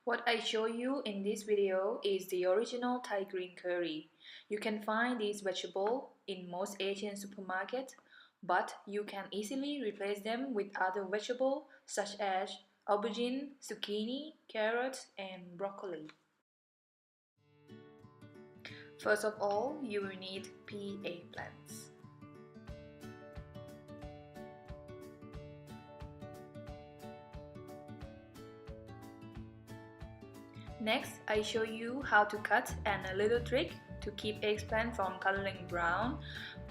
What I show you in this video is the original Thai green curry. You can find this vegetable in most Asian supermarkets, but you can easily replace them with other vegetables such as aubergine, zucchini, carrots, and broccoli. First of all, you will need pea eggplants. Next, I show you how to cut and a little trick to keep eggplant from coloring brown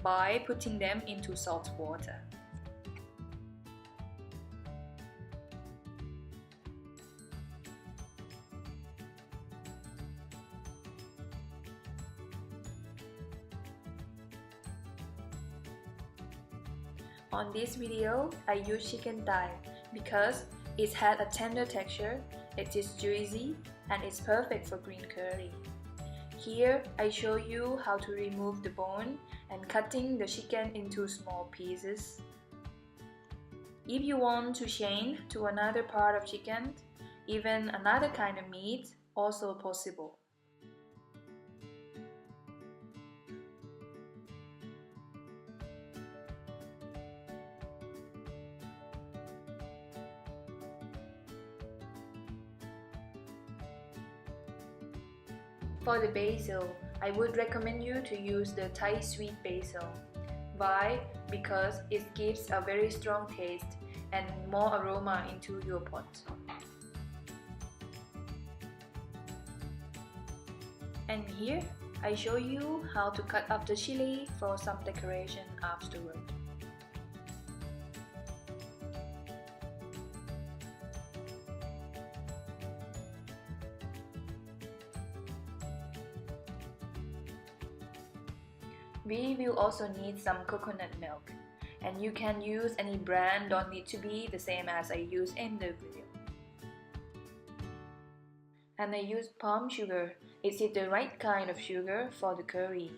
by putting them into salt water. On this video, I use chicken thigh because it has a tender texture, it is juicy, and it's perfect for green curry. Here, I show you how to remove the bone and cutting the chicken into small pieces. If you want to change to another part of chicken, even another kind of meat, also possible. For the basil, I would recommend you to use the Thai sweet basil. Why? Because it gives a very strong taste and more aroma into your pot. And here, I show you how to cut up the chili for some decoration afterward. We will also need some coconut milk, and you can use any brand, don't need to be the same as I use in the video. And I use palm sugar. Is it the right kind of sugar for the curry?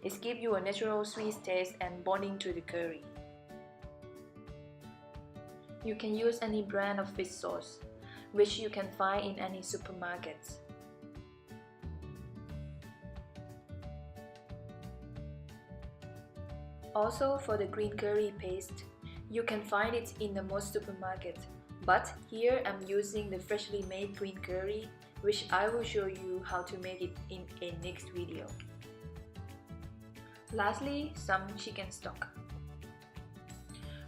It gives you a natural sweet taste and bonding to the curry. You can use any brand of fish sauce, which you can find in any supermarkets. Also, for the green curry paste, you can find it in the most supermarkets, but here I'm using the freshly made green curry, which I will show you how to make it in a next video. Lastly, some chicken stock.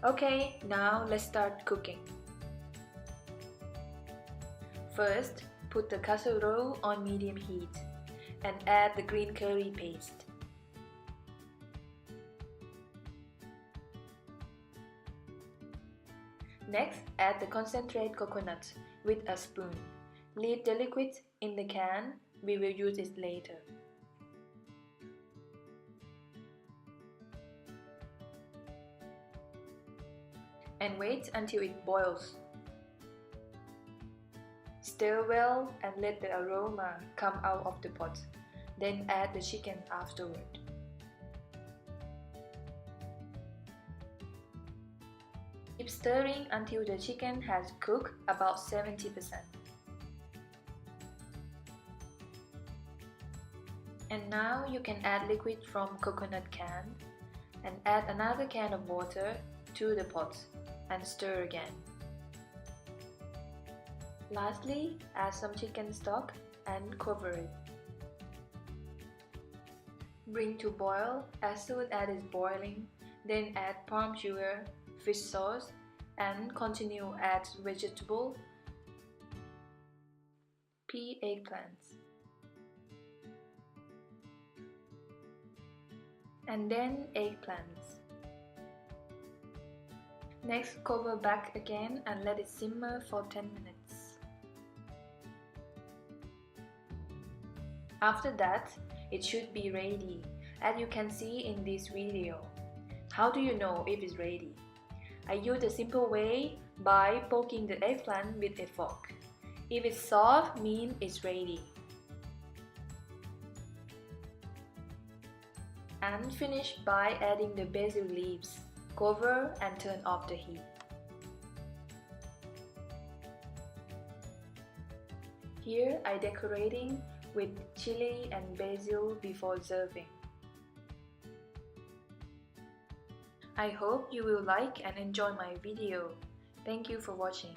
Okay, now let's start cooking. First, put the casserole on medium heat and add the green curry paste. Next, add the concentrate coconut with a spoon. Leave the liquid in the can, we will use it later. And wait until it boils. Stir well and let the aroma come out of the pot. Then add the chicken afterward. Keep stirring until the chicken has cooked about 70%. And now you can add liquid from coconut can and add another can of water to the pot and stir again. Lastly, add some chicken stock and cover it. Bring to boil. As soon as it's boiling, then add palm sugar, fish sauce, and continue add vegetable, pea eggplants, and then eggplants. Next, cover back again and let it simmer for 10 minutes. After that, it should be ready, as you can see in this video. How do you know if it's ready? I use the simple way by poking the eggplant with a fork. If it's soft, means it's ready. And finish by adding the basil leaves. Cover and turn off the heat. Here I decorating with chili and basil before serving. I hope you will like and enjoy my video. Thank you for watching.